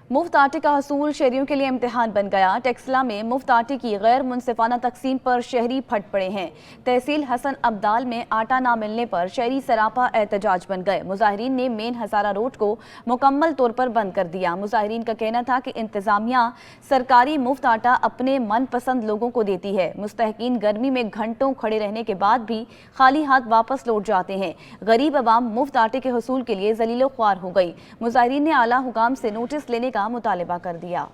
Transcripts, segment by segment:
मुफ्त आटे का हसूल शहरियों के लिए इम्तिहान बन गया। टेक्सला में मुफ्त आटे की गैर मुनसिफाना तकसीम पर शहरी फट पड़े हैं। तहसील हसन अब्दाल में आटा ना मिलने पर शहरी सरापा एहतजाज बन गए। मुजाहिरीन ने मेन हजारा रोड को मुकम्मल तौर पर बंद कर दिया। मुजाहिरीन का कहना था कि इंतजामिया सरकारी मुफ्त आटा अपने मनपसंद लोगों को देती है। मुस्तहकीन गर्मी में घंटों खड़े रहने के बाद भी खाली हाथ वापस लौट जाते हैं। गरीब अवाम मुफ्त आटे के हसूल के लिए जलीलो ख्वार हो गई। मुजाहिरीन ने आला हुकाम से नोटिस लेने का मुतालिबा कर दिया।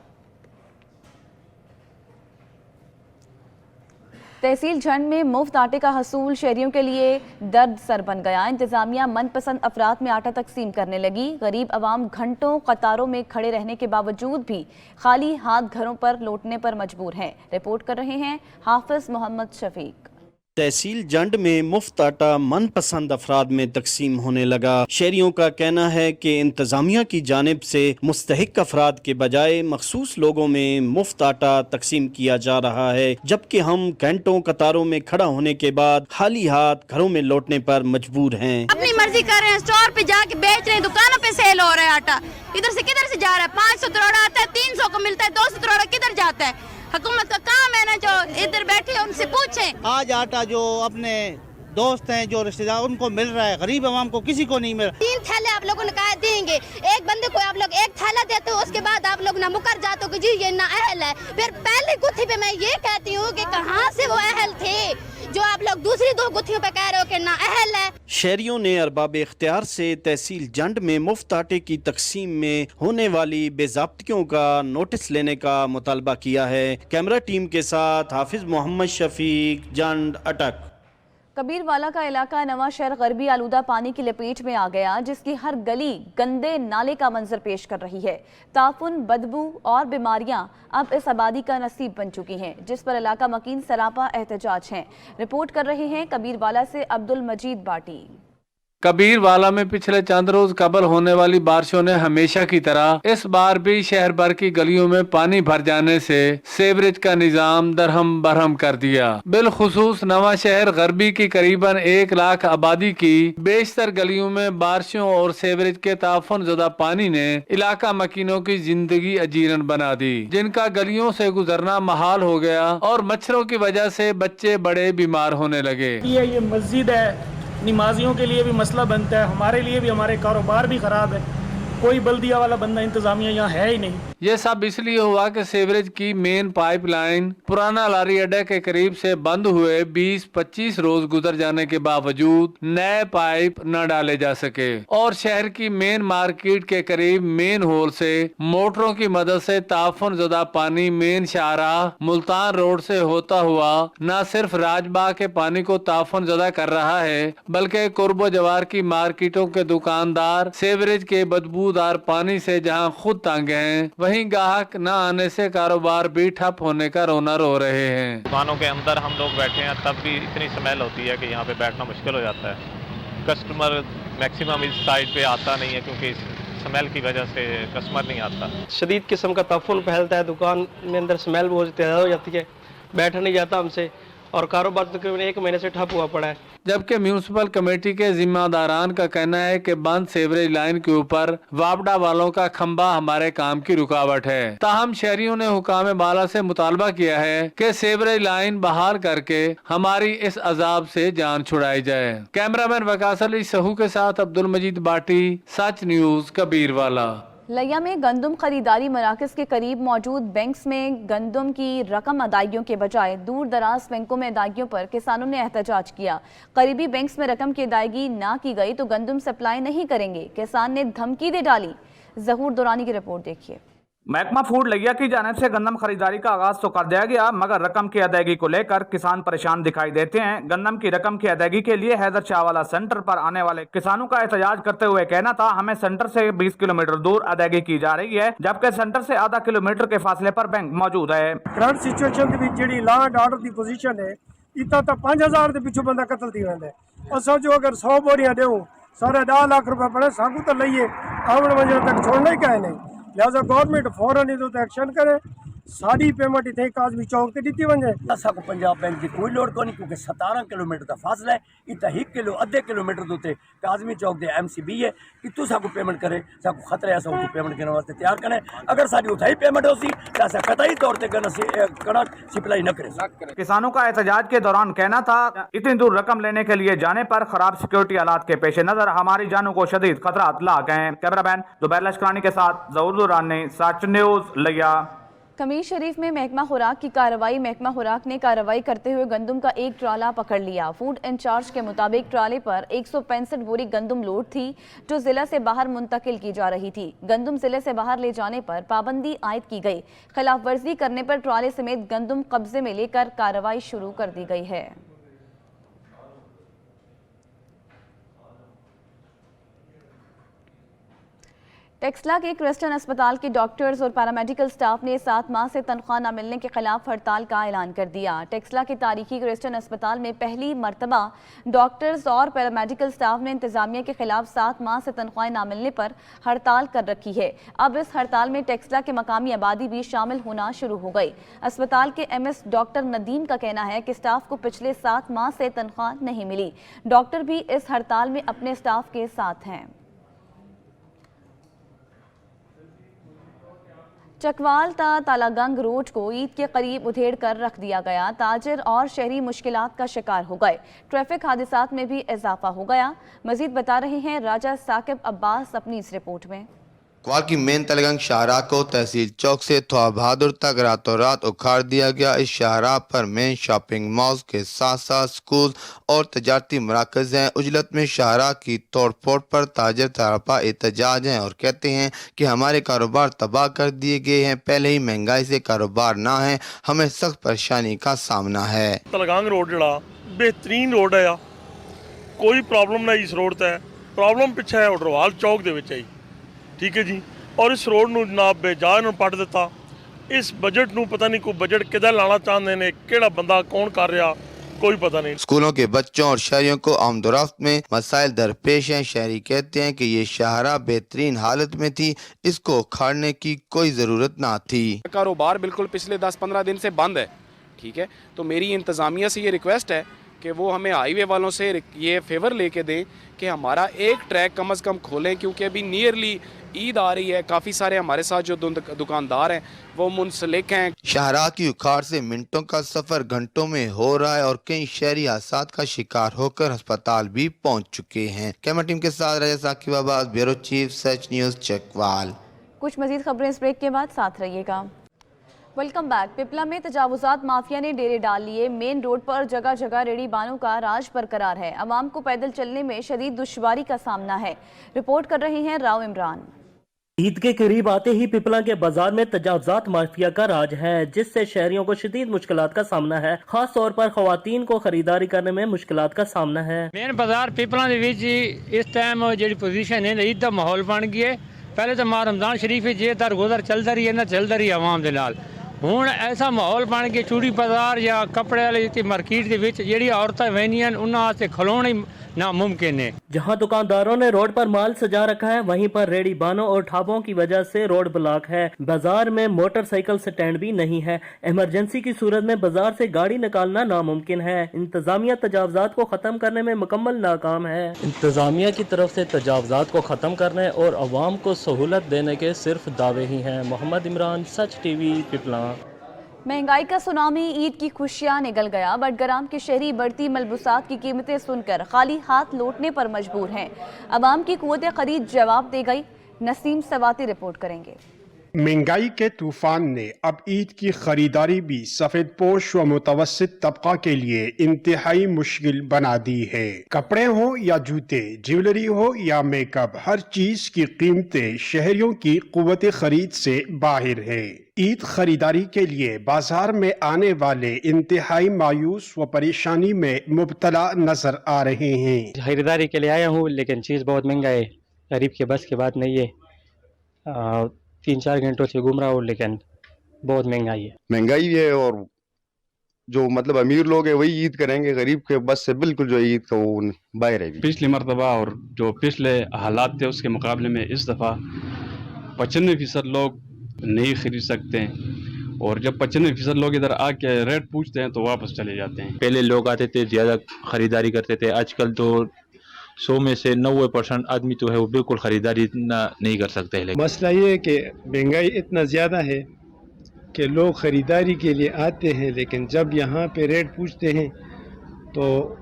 तहसील झंड में मुफ्त आटे का हसूल शहरियों के लिए दर्द सर बन गया। इंतजामिया मनपसंद अफराद में आटा तकसीम करने लगी। गरीब अवाम घंटों कतारों में खड़े रहने के बावजूद भी खाली हाथ घरों पर लौटने पर मजबूर हैं। रिपोर्ट कर रहे हैं हाफिज मोहम्मद शफीक। तहसील जंड में मुफ्त आटा मनपसंद अफराद में तकसीम होने लगा। शहरियों का कहना है कि इंतजामिया की जानिब से मुस्तहिक अफराद के बजाय मखसूस लोगों में मुफ्त आटा तकसीम किया जा रहा है, जबकि हम घंटों कतारों में खड़ा होने के बाद खाली हाथ घरों में लौटने पर मजबूर हैं। अपनी मर्जी कर रहे हैं, स्टोर पे जाके बेच रहे हैं, दुकानों पे सेल हो रहा है आटा। इधर से किधर से जा रहा है? 500 तरोड़ा आता है, 300 को मिलता है, 200 तरोड़ा किधर जाता है? हुकूमत का काम है ना, जो इधर बैठे हैं उनसे पूछें। आज आटा जो अपने दोस्त हैं, जो रिश्तेदार, उनको मिल रहा है, गरीब अवाम को किसी को नहीं मिल रहा। 3 थैले आप लोगों ने कहा देंगे, एक बंदे को आप लोग 1 थैला देते हो, उसके बाद आप लोग ना मुकर जाते हो कि जी ये ना अहल है। फिर पहली गुत्थी पे मैं ये कहती हूँ कि कहाँ से वो अहल थे जो आप लोग दूसरी 2 गुत्थियों पे कह रहे हो कि ना अहल है। शहरियों ने अरबाब इख्तियार से तहसील जंड में मुफ्त आटे की तकसीम में होने वाली बेज़ाब्तियों का नोटिस लेने का मुतालबा किया है। कैमरा टीम के साथ हाफिज मोहम्मद शफीक, जंड अटक। कबीरवाला का इलाका नवा शहर गरबी आलूदा पानी की लपेट में आ गया, जिसकी हर गली गंदे नाले का मंजर पेश कर रही है। ताफुन, बदबू और बीमारियां अब इस आबादी का नसीब बन चुकी हैं, जिस पर इलाका मकीन सरापा एहतजाज हैं। रिपोर्ट कर रहे हैं कबीरवाला से अब्दुल मजीद बाटी। कबीरवाला में पिछले चंद रोज कबल होने वाली बारिशों ने हमेशा की तरह इस बार भी शहर भर की गलियों में पानी भर जाने से सीवरेज का निजाम दरहम बरहम कर दिया। बिलखुसूस नवा शहर गरबी की करीबन 1 लाख आबादी की बेशतर गलियों में बारिशों और सीवरेज के ताफुन ज़दा पानी ने इलाका मकीनों की जिंदगी अजीरन बना दी, जिनका गलियों से गुजरना महाल हो गया और मच्छरों की वजह से बच्चे बड़े बीमार होने लगे। ये मस्जिद है, नमाजियों के लिए भी मसला बनता है, हमारे लिए भी, हमारे कारोबार भी खराब है। कोई बल्दिया वाला बंदा इंतजामिया यहाँ है ही नहीं। ये सब इसलिए हुआ कि सीवरेज की मेन पाइपलाइन पुराना लारी अड्डे के करीब से बंद हुए 20-25 रोज गुजर जाने के बावजूद नए पाइप न डाले जा सके और शहर की मेन मार्केट के करीब मेन होल से मोटरों की मदद से ताफुन ज़दा पानी मेन शाहराह मुल्तान रोड से होता हुआ न सिर्फ राजबाग के पानी को ताफुन ज़दा कर रहा है, बल्कि कुर्बो जवार की मार्केटों के दुकानदार सीवरेज के बदबूदार पानी से जहाँ खुद तंग हैं, वहीं ग्राहक न आने से कारोबार भी ठप होने का रोना रो रहे हैं। दुकानों के अंदर हम लोग बैठे हैं, तब भी इतनी स्मेल होती है कि यहाँ पे बैठना मुश्किल हो जाता है। कस्टमर मैक्सिमम इस साइड पे आता नहीं है क्योंकि स्मेल की वजह से कस्टमर नहीं आता। शदीद किस्म का ताफुन फैलता है, दुकान में अंदर स्मेल बहुत ज़्यादा हो जाती है, बैठा नहीं जाता हमसे और कारोबार तकरीबन 1 महीने से ठप हुआ पड़ा है। जबकि म्यूनिसिपल कमेटी के जिम्मेदारान का कहना है कि बंद सीवरेज लाइन के ऊपर वापडा वालों का खंबा हमारे काम की रुकावट है। ताहम शहरियों ने हुकाम बाला से मुतालबा किया है कि सीवरेज लाइन बहाल करके हमारी इस अजाब से जान छुड़ाई जाए। कैमरामैन वकास अली सहू के साथ अब्दुल मजीद बाटी, सच न्यूज, कबीरवाला। लिया में गंदम खरीदारी मराकज के करीब मौजूद बैंक्स में गंदम की रकम अदायगियों के बजाय दूर दराज बैंकों में अदायगियों पर किसानों ने एहतजाज किया। करीबी बैंक्स में रकम की अदायगी ना की गई तो गंदम सप्लाई नहीं करेंगे, किसान ने धमकी दे डाली। जहूर दुरानी की रिपोर्ट देखिए। महकमा फूड लिया की जानिब से गंदम खरीदारी का आगाज तो कर दिया गया, मगर रकम की अदायगी को लेकर किसान परेशान दिखाई देते हैं। गंदम की रकम की अदायगी के लिए हैदर शाह वाला सेंटर पर आने वाले किसानों का एहतजाज करते हुए कहना था, हमें सेंटर से 20 किलोमीटर दूर अदायगी की जा रही है, जबकि सेंटर से आधा किलोमीटर के फासले पर बैंक मौजूद है। करंट सिचुएशन जी लॉ एंड ऑर्डर की पोजीशन है, इतना तो 5000 के पिछू बंदा कतल थी वेंदे और सोचो अगर 100 बोरियां देऊं 10.5 लाख रुपए पड़े साकू तो लइए आवन वजन तक छोड़ना ही कहे नहीं। लिहाजा गवर्नमेंट फौरन इस एक्शन करे, साड़ी पेमेंट इतने काजमी चौक से दी वजे। असा को पंजाब बैंक की कोई लोड़ को नहीं, क्योंकि 17 किलोमीटर का फासला है। इतना 1 किलो अद्धे किलोमीटर के काजमी चौक दे MCB है कि तू साकू पेमेंट करे, साकू खतरा है साकू पेमेंट करने वास्ते तैयार करें। अगर सारी उठाई पेमेंट होती तो ऐसा कतई तौर पर कणक सप्लाई न करे। किसानों का एहतजाज के दौरान कहना था, इतनी दूर रकम लेने के लिए जाने पर खराब सिक्योरिटी हालात के पेश नजर हमारी जानों को शदीद खतरात लाक हैं। कैमरामैन जुबैर लश्करानी के साथ ज़हूर दुरानी, साच न्यूज़ लिया। कमीज शरीफ में महकमा खुराक की कार्रवाई। महकमा खुराक ने कार्रवाई करते हुए गंदम का एक ट्राला पकड़ लिया। फूड इंचार्ज के मुताबिक ट्राले पर 165 बोरी गंदम लोड थी जो जिला से बाहर मुंतकिल की जा रही थी। गंदम जिले से बाहर ले जाने पर पाबंदी आयद की गई। खिलाफ वर्जी करने पर ट्राले समेत गंदम कब्जे में लेकर कार्रवाई शुरू कर दी गई है। टेक्सला के क्रिस्टन अस्पताल के डॉक्टर्स और पैरामेडिकल स्टाफ ने 7 माह से तनख्वाह न मिलने के खिलाफ हड़ताल का ऐलान कर दिया। टेक्सला के तारीखी क्रिस्टन अस्पताल में पहली मरतबा डॉक्टर्स और पैरामेडिकल स्टाफ ने इंतजामिया के खिलाफ 7 माह से तनख्वाह न मिलने पर हड़ताल कर रखी है। अब इस हड़ताल में टेक्सला के मकामी आबादी भी शामिल होना शुरू हो गई। अस्पताल के MS डॉक्टर नदीम का कहना है कि स्टाफ को पिछले 7 माह से तनख्वाह नहीं मिली। डॉक्टर भी इस हड़ताल में अपने स्टाफ के साथ हैं। चकवाल तालागंग रोड को ईद के करीब उधेड़ कर रख दिया गया। ताजिर और शहरी मुश्किलात का शिकार हो गए। ट्रैफिक हादसात में भी इजाफा हो गया। मजीद बता रहे हैं राजा साकिब अब्बास अपनी इस रिपोर्ट में। क्वाल की मेन तलगंग शाहराह को तहसील चौक से थवा बहादुर तक रातों रात उखाड़ दिया गया। इस शाहराह पर मेन शॉपिंग मॉल्स के साथ साथ स्कूल और तजारती मराकज हैं। उजलत में शाहराह की तोड़ फोड़ पर ताजर तरापा एहतजाज हैं और कहते हैं कि हमारे कारोबार तबाह कर दिए गए हैं। पहले ही महंगाई से कारोबार ना है, हमें सख्त परेशानी का सामना है। तलगंग रोड जड़ा बेहतरीन रोड है, कोई प्रॉब्लम नहीं इस रोड ते। प्रॉब्लम पिछे है उडरवाल चौक दे विच आई, ठीक है जी। और इस रोड नूं जनाब बेजान नूं पट दिता। इस बजट नूं पता नहीं कोई बजट किधर लाना चाहते ने, केड़ा बंदा कौन कर रहा कोई पता नहीं। स्कूलों के बच्चों और शहरियों को आमदोरफ्त में मसाइल दरपेश हैं। शहरी कहते हैं कि ये शाहराह बेहतरीन हालत में थी, इसको उखाड़ने की कोई ज़रूरत ना थी। कारोबार बिल्कुल पिछले 10-15 दिन से बंद है, ठीक है। तो मेरी इंतज़ामिया से ये रिक्वेस्ट है कि वो हमें हाईवे वालों से ये फेवर लेके दें कि हमारा एक ट्रैक कम से कम खोलें, क्योंकि अभी नियरली ईद आ रही है। काफ़ी सारे हमारे साथ जो दुकानदार हैं वो मुंसलिक हैं। शाहराह की उखाड़ से मिनटों का सफ़र घंटों में हो रहा है और कई शहरी हादसात का शिकार होकर अस्पताल भी पहुंच चुके हैं। कैमरा टीम के साथ राजा साकिब अब्बास, ब्यूरो चीफ, सच न्यूज़, चकवाल। कुछ मजीद खबरें इस ब्रेक के बाद साथ रहिएगा। Welcome back. पिपला में तजावुजात माफिया ने डेरे डाल लिए। मेन रोड पर जगह जगह रेडी बानों का राज बरकरार है। अवाम को पैदल चलने में शदीद दुश्वारी का सामना है। रिपोर्ट कर रहे हैं राव इमरान। ईद के करीब आते ही पिपला के बाजार में तजावुजात माफिया का राज है, जिससे शहरियों को शदीद मुश्किलात का सामना है। खास तौर पर खवातीन को खरीदारी करने में मुश्किलात का सामना है। मेन बाजार पिपला दे विच इस टाइम जी पोजीशन है, ईद का माहौल बन गया। पहले तो मां रमजान शरीफ जे दर गुजर चलता रही है ना, चलता रही आवाम दे नाल। हुण ऐसा माहौल बन गया चूड़ी बाजार या कपड़े वाली मार्केट के विच जेहड़ी औरतां वहनियां उन्हां वास्ते खलोना ही नामुमकिन है। जहां दुकानदारों ने रोड पर माल सजा रखा है, वहीं पर रेडी बानों और ढाबों की वजह से रोड ब्लॉक है। बाजार में मोटरसाइकिल स्टैंड भी नहीं है। इमरजेंसी की सूरत में बाजार से गाड़ी निकालना नामुमकिन है। इंतजामिया तजावुजात को खत्म करने में मुकम्मल नाकाम है। इंतजामिया की तरफ से तजावुजात को खत्म करने और अवाम को सहूलत देने के सिर्फ दावे ही हैं। मोहम्मद इमरान, सच टीवी, पिपला। महंगाई का सुनामी, ईद की खुशियां निगल गया। बडगराम के शहरी बढ़ती मलबूसात की कीमतें सुनकर खाली हाथ लौटने पर मजबूर हैं। अवाम की कुव्वत खरीद जवाब दे गई। नसीम सवाती रिपोर्ट करेंगे। महंगाई के तूफान ने अब ईद की खरीदारी भी सफेद पोश व मुतवस्सित तबका के लिए इंतहाई मुश्किल बना दी है। कपड़े हो या जूते, ज्वेलरी हो या मेकअप, हर चीज की कीमतें शहरियों की कुव्वत खरीद से बाहर है। ईद खरीदारी के लिए बाजार में आने वाले इंतहाई मायूस व परेशानी में मुब्तला नजर आ रहे हैं। खरीदारी के लिए आया हूँ, लेकिन चीज़ बहुत महंगा है, गरीब के बस की बात नहीं है। 3-4 घंटों से घूम रहा हूँ, लेकिन बहुत महंगाई है। महंगाई है और जो मतलब अमीर लोग हैं वही ईद करेंगे, गरीब के बस से बिल्कुल जो ईद का वो बाहर है। पिछली मरतबा और जो पिछले हालात थे उसके मुकाबले में इस दफ़ा 95% लोग नहीं खरीद सकते हैं और जब 95% लोग इधर आके रेट पूछते हैं तो वापस चले जाते हैं। पहले लोग आते थे, ज़्यादा खरीदारी करते थे, आजकल तो 100 में से 90% आदमी तो है वो बिल्कुल खरीदारी इतना नहीं कर सकते हैं। मसला ये है कि महंगाई इतना ज़्यादा है कि लोग ख़रीदारी के लिए आते हैं, लेकिन जब यहाँ पे रेट पूछते हैं तो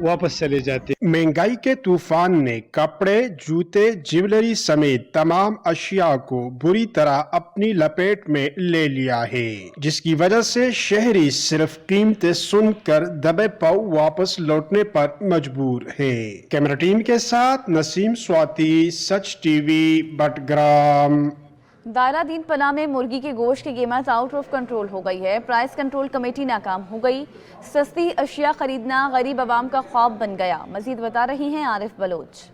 वापस चले जाते हैं। महंगाई के तूफान ने कपड़े, जूते, ज्वेलरी समेत तमाम अशिया को बुरी तरह अपनी लपेट में ले लिया है, जिसकी वजह से शहरी सिर्फ कीमतें सुनकर दबे पाव वापस लौटने पर मजबूर है। कैमरा टीम के साथ नसीम स्वाति, सच टीवी, बटग्राम। दायरा दीन पनाह में मुर्गी के गोश्त की कीमत आउट ऑफ कंट्रोल हो गई है। प्राइस कंट्रोल कमेटी नाकाम हो गई। सस्ती अशिया खरीदना गरीब आवाम का ख्वाब बन गया। मजीद बता रही हैं आरिफ बलोच।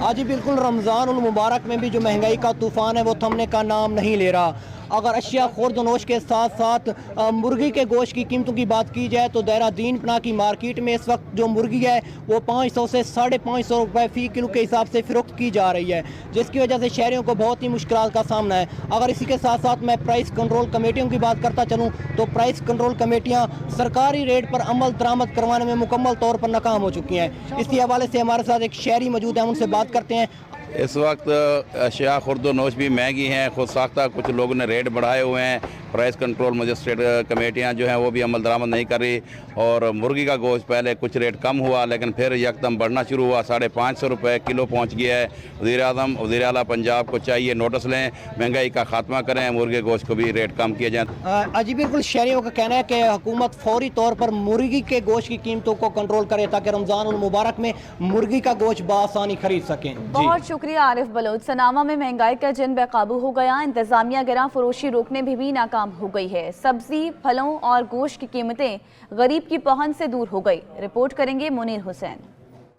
आज बिल्कुल रमज़ान उल मुबारक में भी जो महंगाई का तूफ़ान है वो थमने का नाम नहीं ले रहा। अगर अशिया खुर्द-नोश के साथ साथ मुर्गी के गोश्त की कीमतों की बात की जाए तो दायरा दीन पनाह की मार्केट में इस वक्त जो मुर्गी है वो 500 से 550 रुपये फ़ी किलो के हिसाब से फ़रोख्त की जा रही है, जिसकी वजह से शहरियों को बहुत ही मुश्किलात का सामना है। अगर इसी के साथ साथ मैं प्राइस कंट्रोल कमेटियों की बात करता चलूँ तो प्राइस कंट्रोल कमेटियाँ सरकारी रेट पर अमल दरामद करवाने में मुकम्मल तौर पर नाकाम हो चुकी हैं। इसी हवाले से हमारे साथ एक शहरी मौजूद है, उनसे बात करते हैं। इस वक्त अशिया खुर्द-नोश भी महंगी हैं, खुद साख्ता कुछ लोगों ने रेट बढ़ाए हुए हैं। प्राइस कंट्रोल मजिस्ट्रेट कमेटियां जो हैं वो भी अमल दरामद नहीं कर रही। और मुर्गी का गोश्त पहले कुछ रेट कम हुआ लेकिन फिर यकदम बढ़ना शुरू हुआ, 550 रुपये किलो पहुंच गया है। वज़ीर-ए-आज़म वज़ीर आला पंजाब को चाहिए नोटिस लें, महंगाई का खात्मा करें, मुर्गी गोश्त को भी रेट कम किया जाए। अजी बिल्कुल शहरियों का कहना है कि हुकूमत फौरी तौर पर मुर्गी के गोश्त की कीमतों को कंट्रोल करे ताकि रमज़ान उल मुबारक में मुर्गी का गोश्त बासानी खरीद सकें। बहुत शुक्रिया आरिफ बलोच। सनामा में महंगाई का जिन बेकाबू हो गया। इंतजामिया गिरा फरोशी रोकने में भी नाकाम हो गई है। सब्जी, फलों और गोश्त की कीमतें गरीब की पहुंच से दूर हो गई। रिपोर्ट करेंगे मुनीर हुसैन।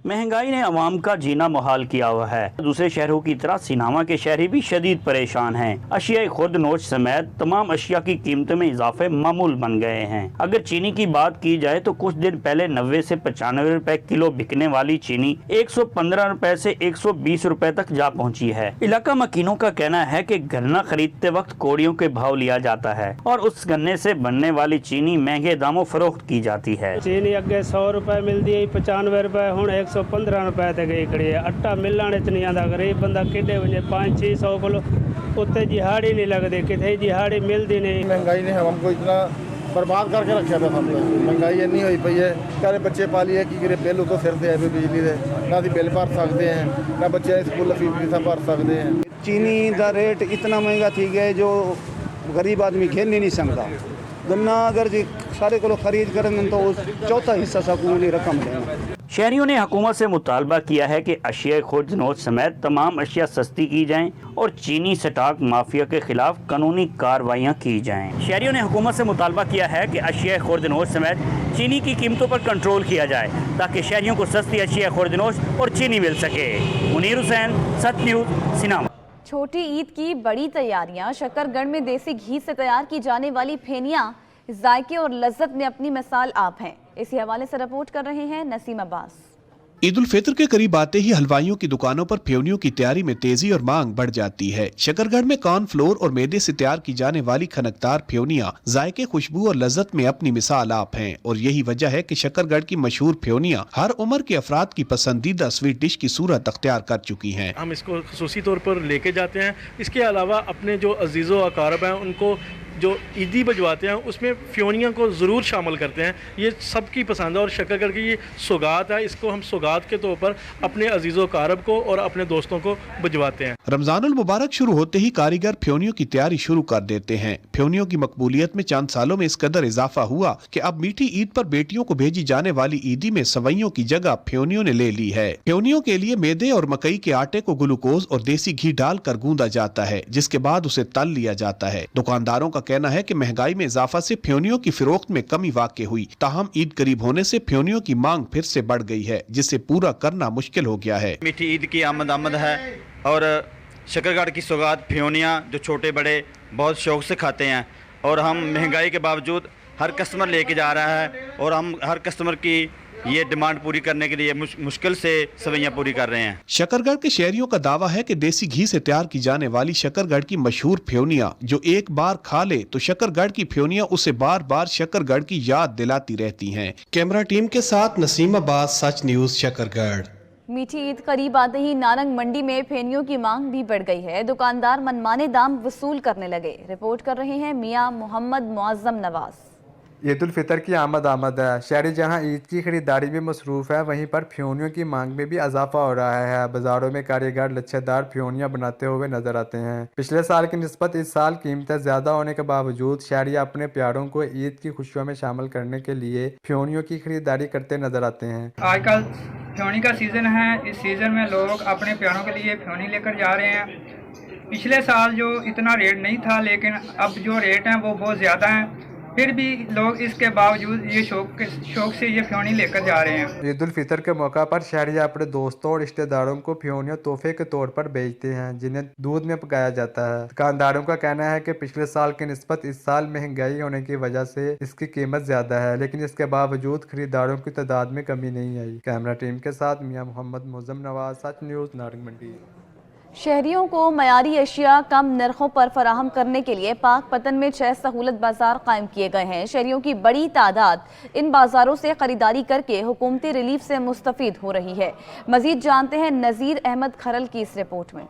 महंगाई ने अवाम का जीना मुहाल किया हुआ है। दूसरे शहरों की तरह सिनामा के शहरी भी शदीद परेशान हैं। अशिया खुर्द-नोश समेत तमाम अशिया की कीमतों में इजाफे मामूल बन गए हैं। अगर चीनी की बात की जाए तो कुछ दिन पहले 90 से 95 रुपए किलो बिकने वाली चीनी 115 रुपए से 120 रुपए तक जा पहुंची है। इलाका मकीनों का कहना है कि गन्ना खरीदते वक्त कोड़ियों के भाव लिया जाता है और उस गन्ने से बनने वाली चीनी महंगे दामों फरोख्त की जाती है। चीनी अगे 100 रुपए मिलती है, 95 रुपए हूँ 115 रुपए तक गई खड़ी है। आटा मिलना नहीं आता, गरीब बंदा किडे वजे 500-600 किलो उत्ते दिहाड़ी नहीं लगती, कितने दिहाड़ी मिलती नहीं। महंगाई ने हमको इतना बर्बाद करके रखा था। महंगाई इन्नी हुई पई है, सारे बच्चे पालिए की करे बिल उतो सिर से है बिजली के ना बिल भर सकते हैं ना बच्चे स्कूल फीस भर सकते हैं। चीनी का रेट इतना महंगा थी गया जो गरीब आदमी खेल नहीं सकता। गन्ना अगर जी सारे को खरीद करेंगे तो चौथा हिस्सा सकून रकम देंगे। शहरियों ने हुकूमत से मुतालबा किया है कि अशिया खुर्द-नोश समेत तमाम अशिया सस्ती की जाएं और चीनी स्टॉक माफिया के खिलाफ कानूनी कार्रवाइयाँ की जाएं। शहरियों ने हुकूमत से मुतालबा किया है कि अशिया खुर्द-नोश समेत चीनी की कीमतों पर कंट्रोल किया जाए ताकि शहरियों को सस्ती अशिया खुर्द-नोश और चीनी मिल सके। मुनीर हुसैन, सच न्यूज़, सिनामा। छोटी ईद की बड़ी तैयारियां। शकरगढ़ में देसी घी से तैयार की जाने वाली फेनियां जायके और लज्जत में अपनी मिसाल आप हैं। इसी हवाले से रिपोर्ट कर रहे हैं नसीम अब्बास। ईद उल फितर के करीब आते ही हलवाइयों की दुकानों पर फेवनियों की तैयारी में तेजी और मांग बढ़ जाती है। शकरगढ़ में कॉर्न फ्लोर और मैदे से तैयार की जाने वाली खनकदार फेवनियां जायके, खुशबू और लज्जत में अपनी मिसाल आप हैं और यही वजह है कि शकरगढ़ की मशहूर फेवनियां हर उम्र के अफराद की पसंदीदा स्वीट डिश की सूरत अख्तियार कर चुकी हैं। हम इसको खुसूसी तौर पर लेके जाते हैं। इसके अलावा अपने जो अजीज़ो अकारब हैं उनको जो ईदी बजवाते हैं उसमें फ्योनिया को ज़रूर शामिल करते हैं। ये सबकी पसंद है और शकरगढ़ की ये सौगात है, इसको हम सौगात के तौर पर अपने अजीज़ो कारब को और अपने दोस्तों को बजवाते हैं। रमजानुल मुबारक शुरू होते ही कारीगर फ्योनियों की तैयारी शुरू कर देते हैं। फ्योनियों की मकबूलियत में चंद सालों में इस कदर इजाफा हुआ कि अब मीठी ईद पर बेटियों को भेजी जाने वाली ईदी में सवैयों की जगह फ्योनियों ने ले ली है। फ्योनियों के लिए मैदे और मकई के आटे को ग्लूकोज और देसी घी डालकर गूंदा जाता है, जिसके बाद उसे तल लिया जाता है। दुकानदारों का कहना है कि महंगाई में इजाफा से फ्योनियों की फिरोख्त में कमी वाक़ई हुई, ताहम ईद करीब होने से फ्योनियों की मांग फिर से बढ़ गई है, जिसे पूरा करना मुश्किल हो गया है। मीठी ईद की आमद है और शकरगढ़ की सौगात फ्योनियाँ जो छोटे बड़े बहुत शौक से खाते हैं और हम महंगाई के बावजूद हर कस्टमर लेके जा रहा है और हम हर कस्टमर की ये डिमांड पूरी करने के लिए मुश्किल से सवैयाँ पूरी कर रहे हैं। शकरगढ़ के शहरियों का दावा है कि देसी घी से तैयार की जाने वाली शकरगढ़ की मशहूर फ्योनिया जो एक बार खा ले तो शकरगढ़ की फ्योनिया उसे बार बार शकरगढ़ की याद दिलाती रहती हैं। कैमरा टीम के साथ नसीम अब्बास, सच न्यूज़, शकरगढ़। मीठी ईद करीब आते ही नारंग मंडी में फेनियों की मांग भी बढ़ गई है। दुकानदार मनमाने दाम वसूल करने लगे। रिपोर्ट कर रहे हैं मियां मोहम्मद मुअज्जम नवाज। ईद उल फितर की आमद है। शहरी जहां ईद की खरीदारी में मसरूफ़ है, वहीं पर फ्योनियों की मांग में भी इजाफा हो रहा है। बाज़ारों में कारीगर लच्छेदार फ्योनियाँ बनाते हुए नजर आते हैं। पिछले साल की निस्बत इस साल कीमतें ज़्यादा होने के बावजूद शहरी अपने प्यारों को ईद की खुशियों में शामिल करने के लिए फ्योनियों की खरीदारी करते नजर आते हैं। आजकल फ्योनी का सीज़न है। इस सीज़न में लोग अपने प्यारों के लिए फ्योनी लेकर जा रहे हैं। पिछले साल जो इतना रेट नहीं था, लेकिन अब जो रेट हैं वो बहुत ज़्यादा हैं। फिर भी लोग इसके बावजूद ये शौक से ये फ्योनी लेकर जा रहे हैं। ईद उल फितर के मौका पर शहरी अपने दोस्तों और रिश्तेदारों को फ्योनियाँ तोहफे के तौर पर बेचते हैं, जिन्हें दूध में पकाया जाता है। दुकानदारों का कहना है कि पिछले साल की निस्बत इस साल महंगाई होने की वजह से इसकी कीमत ज्यादा है, लेकिन इसके बावजूद खरीदारों की तादाद में कमी नहीं आई। कैमरा टीम के साथ मियां मोहम्मद मुअज्जम नवाज, सच न्यूज़, नारंग मंडी। शहरियों को मयारी अशिया कम नरखों पर फराहम करने के लिए पाक पतन में 6 सहूलत बाजार कायम किए गए हैं। शहरियों की बड़ी तादाद इन बाजारों से खरीदारी करके हुकूमती रिलीफ से मुस्तफीद हो रही है। मजीद जानते हैं नज़ीर अहमद खरल की इस रिपोर्ट में।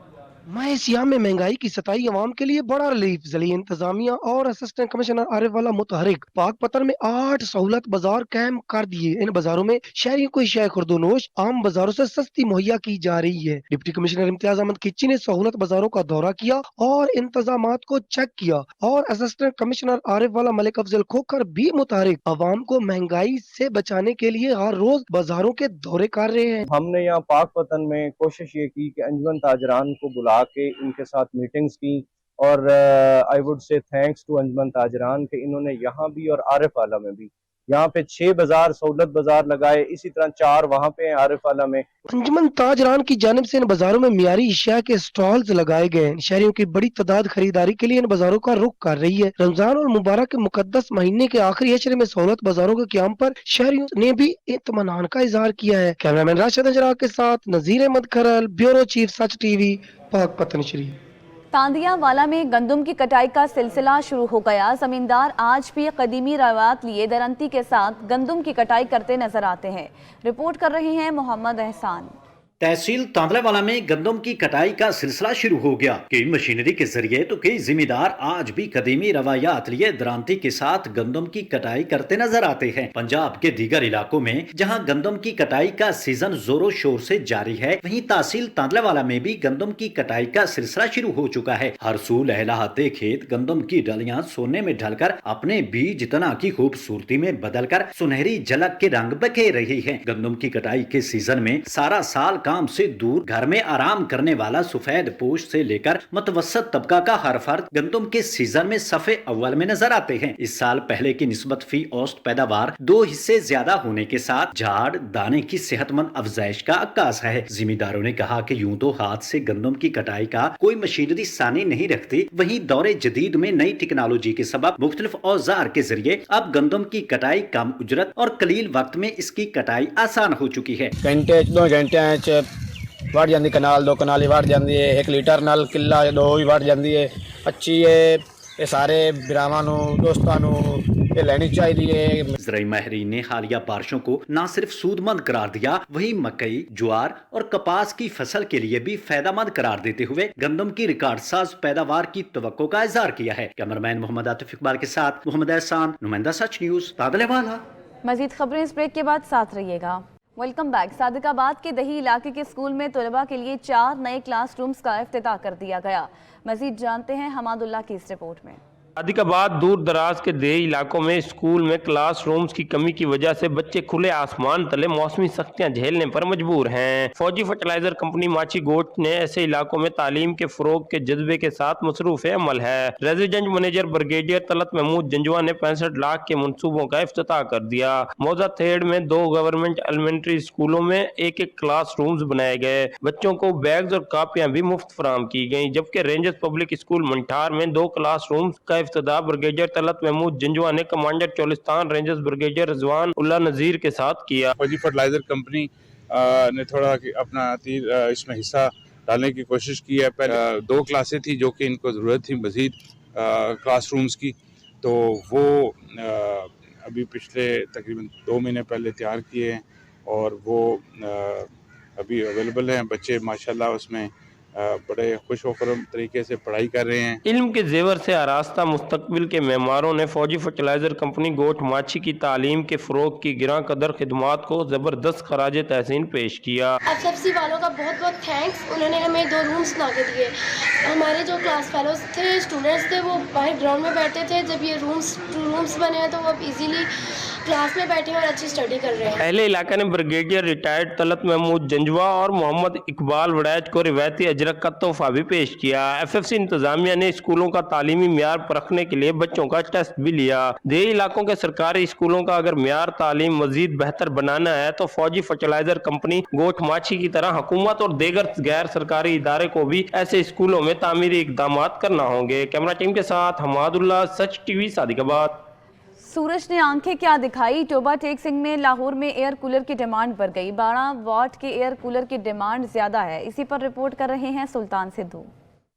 माह सियाम में महंगाई की सताई अवाम के लिए बड़ा रिलीफ। ज़िली इंतजामिया और असिस्टेंट कमिश्नर आरिफ वाला मुतहरिक पाक पतन में 8 सहूलत बाजार कायम कर दिए। इन बाजारों में शहरियों को अशिया खुर्दोनोश आम बाजारों से सस्ती मुहैया की जा रही है। डिप्टी कमिश्नर इम्तियाज अहमद किच्ची ने सहूलत बाजारों का दौरा किया और इंतजामात को चेक किया, और असिस्टेंट कमिश्नर आरिफ वाला मलिक अफजल खोखर भी मुतहरिक अवाम को महंगाई से बचाने के लिए हर रोज बाजारों के दौरे कर रहे हैं। हमने यहाँ पाक पतन में कोशिश ये की कि अंजुमन ताजरान को बुला के इनके साथ मीटिंग्स की, और I would say thanks to Anjuman Tajran के इन्होंने यहाँ भी और आरिफ वाला में भी यहाँ पे 6 बाजार सहूलत बाजार लगाए, इसी तरह 4 वहाँ पे हैं आरिफ वाला में। अंजुमन ताजरान की जानिब से इन बाजारों में मियारी अशिया के स्टॉल्स लगाए गए हैं। शहरियों की बड़ी तादाद खरीदारी के लिए इन बाजारों का रुख कर रही है। रमजान और मुबारक के मुकद्दस महीने के आखिरी अशरे में सहूलत बाजारों के क़याम पर शहरियों ने भी इत्मीनान का इजहार किया है। कैमरामैन राशिद अंजरा के साथ नज़ीर अहमद खरल, ब्यूरो चीफ, सच टीवी, पाक पतन शरीफ। तांदियावाला में गंदम की कटाई का सिलसिला शुरू हो गया। जमींदार आज भी कदीमी रवायत लिए दरंती के साथ गंदम की कटाई करते नजर आते हैं। रिपोर्ट कर रहे हैं मोहम्मद एहसान। तहसील तांदलावाला में गंदम की कटाई का सिलसिला शुरू हो गया। कई मशीनरी के जरिए तो कई जिम्मेदार आज भी कदीमी रवायात लिए दरांती के साथ गंदम की कटाई करते नजर आते हैं। पंजाब के दीगर इलाकों में जहां गंदम की कटाई का सीजन जोरों शोर से जारी है, वहीं तहसील तांदलावाला में भी गंदम की कटाई का सिलसिला शुरू हो चुका है। हर सू लहलहाते खेत गंदम की डलियां सोने में ढलकर अपने बीज तना की खूबसूरती में बदलकर सुनहरी झलक के रंग बखेर रही है। गंदम की कटाई के सीजन में सारा साल काम से दूर घर में आराम करने वाला सफेद पोश से लेकर मुतवस्सत तबका का हर फर्द गंदम के सीजन में सफे अव्वल में नजर आते हैं। इस साल पहले की निस्बत फी औसत पैदावार 2 हिस्से ज्यादा होने के साथ झाड़ दाने की सेहतमंद अफजाइश का अक्कास है। जिम्मेदारों ने कहा कि यूं तो हाथ से गंदम की कटाई का कोई मशीनरी सानी नहीं रखती, वहीं दौरे जदीद में नई टेक्नोलॉजी के सबब मुख्तलिफ औजार के जरिए अब गंदम की कटाई कम उजरत और कलील वक्त में इसकी कटाई आसान हो चुकी है। घंटे 2 घंटे वड़ जाती कनाल 2 कनाली वड़ जाती है, 1 लीटर नाल किला 2 ही वड़ जाती है। अच्छी है, ये सारे बिरावां दोस्तों ये लेनी चाहिए। ज़राई माहिरीन ने हालिया बारिशों को न सिर्फ सूदमंद करार दिया, वहीं मकई, ज्वार और कपास की फसल के लिए भी फायदेमंद करार देते हुए गंदम की रिकॉर्ड साज पैदावार की तवक्को का इजहार किया है। कैमरामैन मोहम्मद आतिफ इकबाल के साथ मोहम्मद एहसान, नुमाइंदा सच न्यूज़, तांदलावाला। मजीद खबरें इस ब्रेक के बाद साथ रहिएगा। Welcome back. सादिकाबाद के दही इलाके के स्कूल में तलबा के लिए 4 नए क्लासरूम्स का इफ्तिताह कर दिया गया। मजीद जानते हैं हमादुल्लाह की इस रिपोर्ट में। सादिकाबाद दूर दराज के देही इलाकों में स्कूल में क्लासरूम्स की कमी की वजह से बच्चे खुले आसमान तले मौसमी सख्तियां झेलने पर मजबूर हैं। फौजी फर्टिलाइजर कंपनी माची गोट ने ऐसे इलाकों में तालीम के फरोग के जज्बे के साथ मसरूफ अमल है। Resident manager brigadier Talat Mahmood Janjua ने 65 लाख के मनसूबों का इफ्तिताह कर दिया। मौजा थेड़ में 2 गवर्नमेंट एलिमेंट्री स्कूलों में 1-1 क्लासरूम्स बनाए गए। बच्चों को बैग्स और कापियां भी मुफ्त फराहम की गयी, जबकि रेंजर्स पब्लिक स्कूल मंठार में 2 क्लासरूम्स का इफ्तिताह ब्रिगेडियर तलत महमूद जंजवा ने commander Cholistan rangers brigadier Rizwan Ullah Nazir के साथ किया। फौजी फर्टिलाइजर कंपनी ने थोड़ा अपना इसमें हिस्सा डालने की कोशिश की है। पहले 2 क्लासें थी जो कि इनको ज़रूरत थी मज़ीद क्लासरूम्स की, तो वो अभी पिछले तकरीबन 2 महीने पहले तैयार किए हैं और वो अभी अवेलेबल हैं। बच्चे माशाल्लाह उसमें बड़े खुश होकर तरीके से पढ़ाई कर रहे हैं। इल्म के जेवर से आरास्ता मुस्तकबिल के मेहमानों ने फौजी फर्टिलाइजर कंपनी गोट माछी की तालीम के फ़रोग की गिरां कदर खिदमात को ज़बरदस्त खराज तहसीन पेश किया। एफएफसी वालों का बहुत बहुत थैंक्स, उन्होंने हमें 2 रूम्स बना के दिए। हमारे जो क्लास फेलोज थे, स्टूडेंट्स थे, वो बाहर ग्राउंड में बैठते थे। जब ये 2 रूम्स बने हैं तो वो अब इजीली क्लास में बैठे और अच्छी स्टडी कर रहे हैं। अहले इलाका ने ब्रिगेडियर रिटायर्ड तलत महमूद जंजवा और मोहम्मद इकबाल वड़ैच को रिवायती अजरक का तोहफा भी पेश किया। एफएफसी इंतजामिया ने स्कूलों का तालीमी म्यार परखने के लिए बच्चों का टेस्ट भी लिया। देही इलाकों के सरकारी स्कूलों का अगर म्यार तालीम मजीद बेहतर बनाना है तो फौजी फर्टिलाइजर कंपनी गोट माछी की तरह हुकूमत और दीगर गैर सरकारी इदारे को भी ऐसे स्कूलों में तामीरी इकदाम करना होंगे। कैमरा टीम के साथ हमादुल्ला, सच टीवी, सादिकाबाद। सूरज ने आंखें क्या दिखाई। टोबा टेक सिंह में लाहौर में एयर कूलर की डिमांड बढ़ गई। 12 वाट के एयर कूलर की डिमांड ज्यादा है। इसी पर रिपोर्ट कर रहे हैं सुल्तान सिद्धू।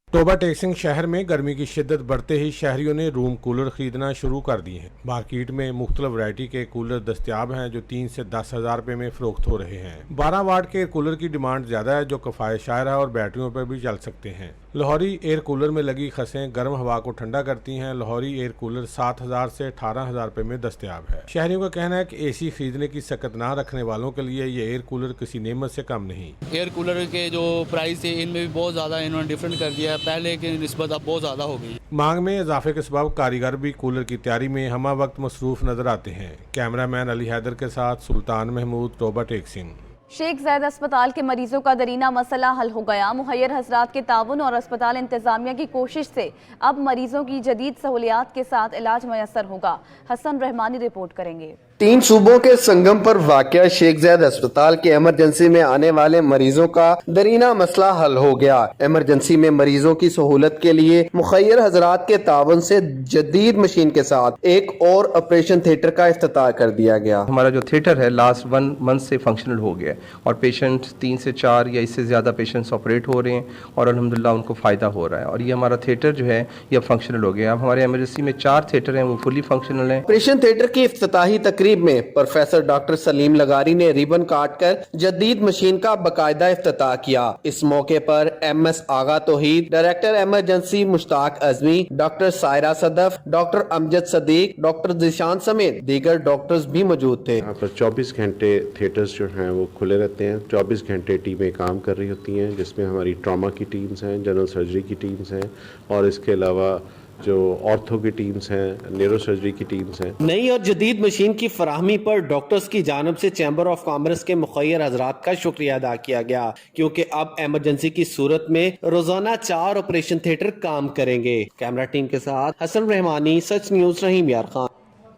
टोबा टेक सिंह शहर में गर्मी की शिद्दत बढ़ते ही शहरियों ने रूम कूलर खरीदना शुरू कर दिए हैं। मार्केट में मुख्तलिफ वैरायटी के कूलर दस्तियाब हैं जो 3 से 10 हज़ार रुपये में फरोख्त हो रहे हैं। 12 वाट के एयर कूलर की डिमांड ज़्यादा है जो किफ़ायतशार है और बैटरियों पर भी चल सकते हैं। लाहौरी एयर कूलर में लगी खसें गर्म हवा को ठंडा करती हैं। लाहौरी एयर कूलर 7,000 से 18,000 रुपये में दस्तियाब है। शहरियों का कहना है कि एसी खरीदने की सकत ना रखने वालों के लिए ये एयर कूलर किसी नेमत से कम नहीं। एयर कूलर के जो प्राइस है इनमें भी बहुत ज़्यादा इन्होंने डिफरेंट कर दिया है, पहले के निस्बत अब बहुत ज़्यादा हो गई। मांग में इजाफे के सबब कारीगर भी कूलर की तैयारी में हमा वक्त मसरूफ नजर आते हैं। कैमरामैन अली हैदर के साथ सुल्तान महमूद, टोबा टेक सिंह। शेख ज़ैद अस्पताल के मरीजों का दरीना मसला हल हो गया। मुहैयर हजरात के ताउन और अस्पताल इंतजामिया की कोशिश से अब मरीजों की जदीद सहूलियात के साथ इलाज मैसर होगा। हसन रहमानी रिपोर्ट करेंगे। 3 सूबों के संगम पर वाक़या शेख ज़ैद अस्पताल के इमरजेंसी में आने वाले मरीजों का दरीना मसला हल हो गया। इमरजेंसी में मरीजों की सहूलत के लिए मुखैर हजरात के तावन से जदीद मशीन के साथ एक और ऑपरेशन थिएटर का इफ्तिताह कर दिया गया। हमारा जो थिएटर है लास्ट 1 मंथ से फंक्शनल हो गया और पेशेंट 3 से 4 या इससे ज़्यादा पेशेंट्स ऑपरेट हो रहे हैं और अल्हम्दुलिल्लाह उनको फ़ायदा हो रहा है। और ये हमारा थिएटर जो है ये फंक्शनल हो गया। अब हमारे इमरजेंसी में 4 थिएटर हैं, वो फुली फंक्शनल हैं। ऑपरेशन थिएटर की इफ्तिताही तकरीब में प्रोफेसर डॉक्टर सलीम लगारी ने रिबन काट कर जदीद मशीन का बाकायदा इफ्तिताह किया। इस मौके पर MS Agha Tauheed, director emergency Mushtaq Azmi, doctor Saira Sadaf, doctor Amjad Sadiq, doctor Zeeshan समेत दीगर डॉक्टर्स भी मौजूद थे। यहाँ पर 24 घंटे थिएटर्स जो हैं वो खुले रहते हैं। 24 घंटे टीमें काम कर रही होती हैं जिसमें हमारी ट्रॉमा की टीम्स हैं, जनरल सर्जरी की टीम्स हैं और इसके अलावा जो ऑर्थो की टीम्स हैं, न्यूरो सर्जरी की टीम्स हैं। नई और जदीद मशीन की फराहमी पर डॉक्टर्स की जानब से चैम्बर ऑफ कॉमर्स के मुखैर हजरात का शुक्रिया अदा किया गया क्योंकि अब इमरजेंसी की सूरत में रोजाना 4 ऑपरेशन थिएटर काम करेंगे। कैमरा टीम के साथ हसन रहमानी, सच न्यूज, रहीम यार खान।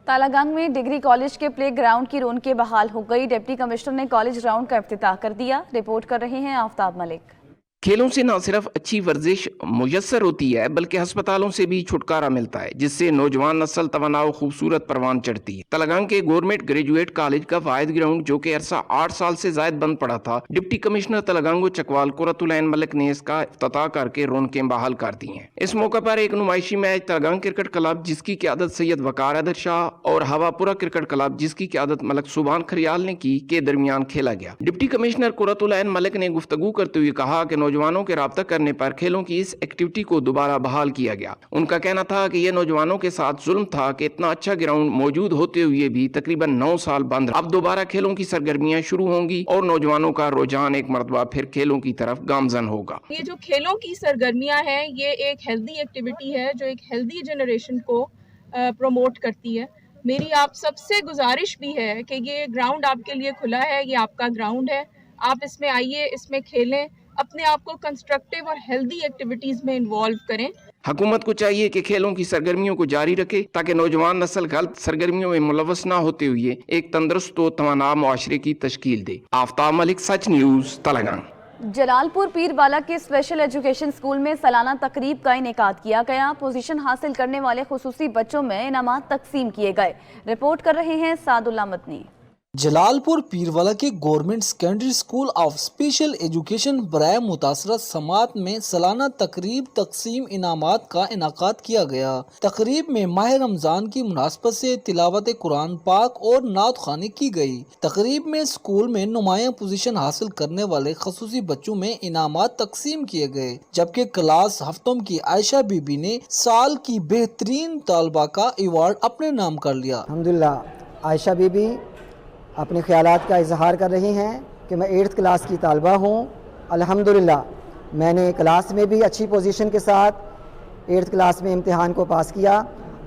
तालागंग में डिग्री कॉलेज के प्ले ग्राउंड की रौनकें बहाल हो गई। डिप्टी कमिश्नर ने कॉलेज ग्राउंड का इफ्तिताह कर दिया। रिपोर्ट कर रहे हैं आफ्ताब मलिक। खेलों से न सिर्फ अच्छी वर्जिश मुयस्सर होती है बल्कि अस्पतालों से भी छुटकारा मिलता है जिससे नौजवान नस्ल तवाना खूबसूरत परवान चढ़ती है। तलगांग के गवर्नमेंट ग्रेजुएट कॉलेज का वाहिद ग्राउंड जो कि अरसा 8 साल से जायद बंद पड़ा था, डिप्टी कमिश्नर तलगांग चकवाल कुरतुलैन मलिक ने इसका इफ्तिताह करके रौनकें बहाल कर दी हैं। इस मौके पर एक नुमाइशी मैच तलगांग क्रिकेट क्लब जिसकी क़यादत सैयद वकार अदर शाह और हवापुरा क्रिकेट क्लब जिसकी क़यादत मलिक सुबान खरियाल ने की के दरमियान खेला गया। डिप्टी कमिश्नर कुरतुलैन मलिक ने गुफ्तगू करते हुए कहा कि नौजवानों के राब्ता करने पर खेलों की इस एक्टिविटी को दोबारा बहाल किया गया। उनका कहना था कि यह नौजवानों के साथ जुल्म था कि इतना अच्छा ग्राउंड मौजूद होते हुए भी तकरीबन 9 साल बंद। अब दोबारा खेलों की सरगर्मियां शुरू होंगी और नौजवानों का रुझान एक मरतबा फिर खेलों की तरफ गामजन होगा। ये जो खेलों की सरगर्मियां हैं ये एक हेल्दी एक्टिविटी है जो एक हेल्दी जनरेशन को प्रमोट करती है। मेरी आप सबसे गुजारिश भी है कि ये ग्राउंड आपके लिए खुला है, ये आपका ग्राउंड है, आप इसमें आइए, इसमें खेलें, अपने आप को कंस्ट्रक्टिव और हेल्दी एक्टिविटीज में इन्वॉल्व करें। हुकूमत को चाहिए कि खेलों की सरगर्मियों को जारी रखे ताकि नौजवान नस्ल गलत सरगर्मियों में मुलव्वस न होते हुए एक तंदुरुस्त व तवाना मुआशरे की तश्कील दे। आफ्ताब मलिक, सच न्यूज, तलगांव। जलालपुर पीरवाला के स्पेशल एजुकेशन स्कूल में सालाना तकरीब का इनेकाद किया गया। पोजीशन हासिल करने वाले खुसूसी बच्चों में इनामात तकसीम किए गए। रिपोर्ट कर रहे हैं सादुल्ला मदनी। जलालपुर पीरवाला के government secondary school of special education बराए मुतासरा समात में सालाना तकरीब तकसीम इनामात का इनाकाद किया गया। तकरीब में माह रमजान की मुनासबत से तिलावत कुरान पाक और नात ख़्वानी की गई। तकरीब में स्कूल में नुमाया पोजीशन हासिल करने वाले खसूसी बच्चों में इनामात तकसीम किए गए, जबकि क्लास हफ्तों की आयशा बीबी ने साल की बेहतरीन तालबा का अवार्ड अपने नाम कर लिया। अल्हम्दुलिल्लाह आयशा बीबी अपने ख्यालात का इजहार कर रही हैं कि मैं 8th क्लास की तालबा हूँ। अल्हम्दुलिल्लाह मैंने क्लास में भी अच्छी पोजीशन के साथ 8th क्लास में इम्तिहान को पास किया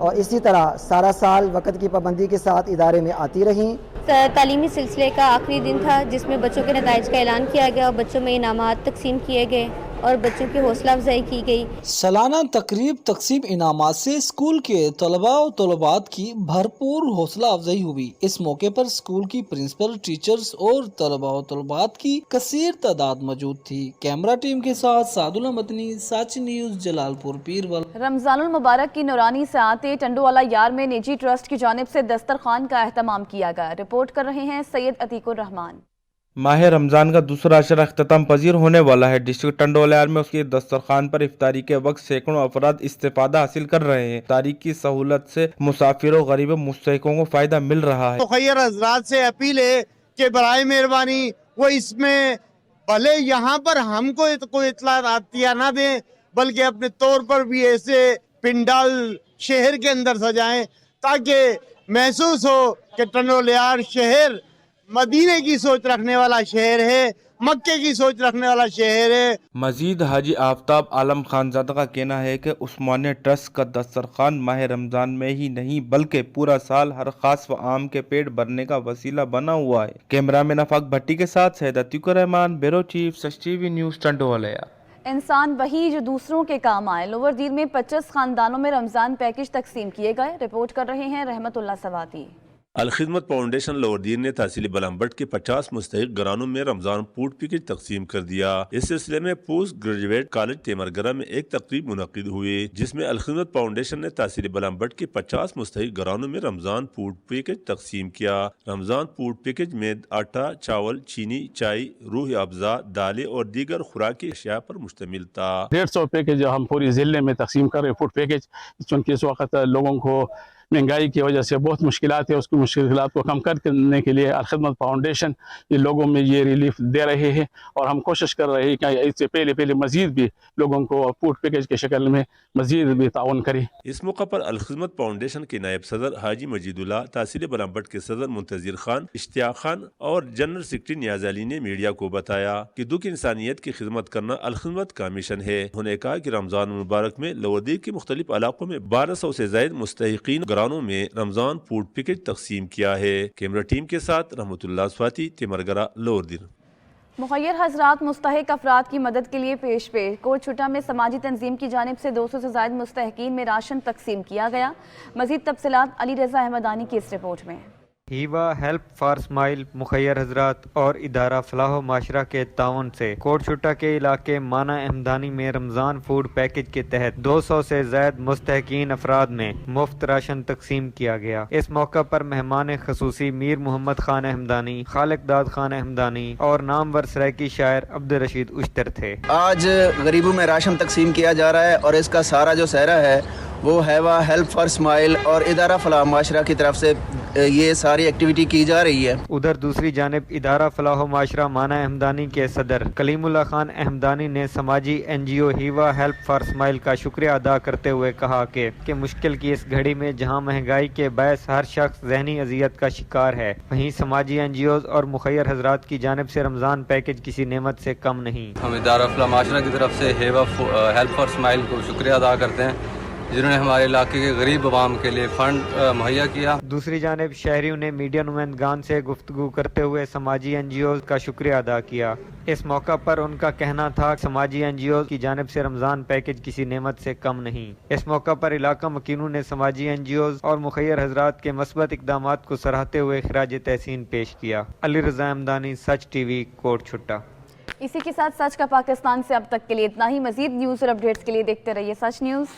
और इसी तरह सारा साल वक्त की पाबंदी के साथ इदारे में आती रहीं। तालीमी सिलसिले का आखिरी दिन था जिसमें बच्चों के नताइज का ऐलान किया गया और बच्चों में इनामात तकसीम किए गए और बच्चों की हौसला अफजाई की गई। सालाना तकरीब तकसीम इनामात से स्कूल के तलबा और तलबात की भरपूर हौसला अफजाई हुई। इस मौके पर स्कूल की प्रिंसिपल, टीचर्स और तलबा और तलबात की कसीर तादाद मौजूद थी। कैमरा टीम के साथ सादुल्ला मदनी, साची न्यूज़, जलालपुर पीरवाला। रमजानुल मुबारक की नूरानी साते टंडोवाला यार में निजी ट्रस्ट की जानिब से दस्तरखान का एहतमाम किया गया। रिपोर्ट कर रहे हैं सैयद अतीकुर रहमान। माह रमज़ान का दूसरा अशरा अख्ताम पजीर होने वाला है। डिस्ट्रिक्ट टंडोलायार में उसकी दस्तरखान पर इफ्तारी के वक्त सैकड़ों अफराद इस्तेफादा हासिल कर रहे हैं। तारीख की सहूलत से मुसाफिरों, गरीबों, मुस्तहिकों को फायदा मिल रहा है। मुखय्यर हजरात से अपील है कि बराए मेहरबानी वो इसमें भले यहाँ पर हमको कोई इत्तला ना दें, बल्कि अपने तौर पर भी ऐसे पिंडाल शहर के अंदर सजाएं ताकि महसूस हो कि टंडोलायार शहर मदीने की सोच रखने वाला शहर है, मक्के की सोच रखने वाला शहर है। मजीद हाजी आफ्ताब आलम खानजादा का कहना है कि उस्मानिया ट्रस्ट का दस्तरखान माह रमजान में ही नहीं बल्कि पूरा साल हर खास व आम के पेट भरने का वसीला बना हुआ है। कैमरा में नफाक भट्टी के साथ सैयद अतीकुर रहमान, ब्यूरो चीफ, सच टीवी न्यूज़, टंडोलाया। इंसान वही जो दूसरों के काम आए। लोअर दीर में 25 खानदानों में रमजान पैकेज तकसीम किए गए। रिपोर्ट कर रहे हैं रहमतुल्लाह सवाती। अलखिदमत फाउंडेशन लोअर दीर ने तहसील बलम्बट के 50 मुस्तहिक घरानों में रमजान फूड पैकेज तकसीम कर दिया। इस सिलसिले में पोस्ट ग्रेजुएट कॉलेज तेमरगरा में एक तकरीब मुनक्किद हुई जिसमें अलखिदमत फाउंडेशन ने तहसील बलम्बट के 50 मुस्तहिक घरानों में रमजान फूड पैकेज तकसीम किया। रमजान फूड पैकेज में आटा, चावल, चीनी, चाय, रूह अफ़ज़ा, दालें और दीगर खुराकी अशिया पर मुश्तमिल था। 150 पैकेज हम पूरी जिले में तकसीम कर रहे फूड पैकेज, चूँकि इस वक्त लोगों को महंगाई की वजह से बहुत मुश्किलात है। उसकी मुश्किलात को कम करने के लिए अलखिदमत फाउंडेशन ये लोगों में ये रिलीफ दे रहे हैं और हम कोशिश कर रहे हैं कि इससे पहले मजीद भी लोगों को फूड पैकेज के शक्ल में मजीद भी ताउन करें। इस मौका पर अलखिदमत फाउंडेशन के नायब सदर हाजी मजीदुल्लाह, तहसील बलम्बट के सदर मुंतजिर खान, इश्तियाक खान और जनरल सेक्रेटरी नियाज अली ने मीडिया को बताया कि दुख इंसानियत की खिदमत करना अलखिदमत का मिशन है। उन्होंने कहा कि रमजान मुबारक में लोअर दीर के मुख्तलिफ इलाकों में 1200 से ज्यादा मुस्तहिकीन घरानों में रमजान फूड पैकेज तकसीम किया है। कैमरा टीम के साथ रहमतुल्लाह स्वाति, तेमरगरा, लोअर दीर। मुखय्यर हजरात मुस्तहिक अफराद की मदद के लिए पेश कोट छुटा में समाजी तंजीम की जानिब से 200 से ज्यादा मुस्तहिकीन में राशन तकसीम किया गया। मजीद तफसीलात अली रजा अहमदानी की इस रिपोर्ट में। हीवा हेल्प फॉर स्माइल मुखय्यर हजरात और इदारा फलाह माशरा के ताउन से कोट छुटा के इलाके माना अहमदानी में रमज़ान फूड पैकेज के तहत 200 से ज़ायद मुस्तहिकीन अफराद में मुफ्त राशन तकसीम किया गया। इस मौका पर मेहमान खसूसी मीर मोहम्मद खान अहमदानी, खालिक दाद खान अहमदानी और नामवर सराइकी शायर अब्दुल रशीद उश्तर थे। आज गरीबों में राशन तकसीम किया जा रहा है और इसका सारा जो सहरा है वो हैवा हेल्प फॉर स्माइल और इदारा फलाह माशरा की तरफ से ये सारी एक्टिविटी की जा रही है। उधर दूसरी जानिब इदारा फलाह माशरा माना अहमदानी के सदर कलीमुल्लाह खान अहमदानी ने समाजी NGO हीवा हेल्प फॉर स्माइल का शुक्रिया अदा करते हुए कहा कि मुश्किल की इस घड़ी में जहां महंगाई के बायस हर शख्स ज़हनी अजियत का शिकार है, वहीं समाजी NGOs और मुखय्यर हजरात की जानिब से रमज़ान पैकेज किसी नेमत से कम नहीं। हम इदारा फलाह माशरा की तरफ से हीवा हेल्प फॉर स्माइल को शुक्रिया अदा करते हैं जिन्होंने हमारे इलाके के गरीब अवाम के लिए फंड मुहैया किया। दूसरी जानिब शहरियों ने मीडिया नुमाइंदगान से गुफ्तगू करते हुए समाजी NGOs का शुक्रिया अदा किया। इस मौका पर उनका कहना था समाजी NGOs की जानिब से रमज़ान पैकेज किसी नेमत से कम नहीं। इस मौका पर इलाका मकीनों ने समाजी NGOs और मुखय्यर हजरात के मस्बत इक़दामात को सराहते हुए खिराज तहसीन पेश किया। अली रज़ा अहमदानी, सच TV, कोट छुट्टा। इसी के साथ सच का पाकिस्तान से अब तक के लिए इतना ही। मजीद न्यूज़ और अपडेट्स के लिए देखते रहिए सच न्यूज़।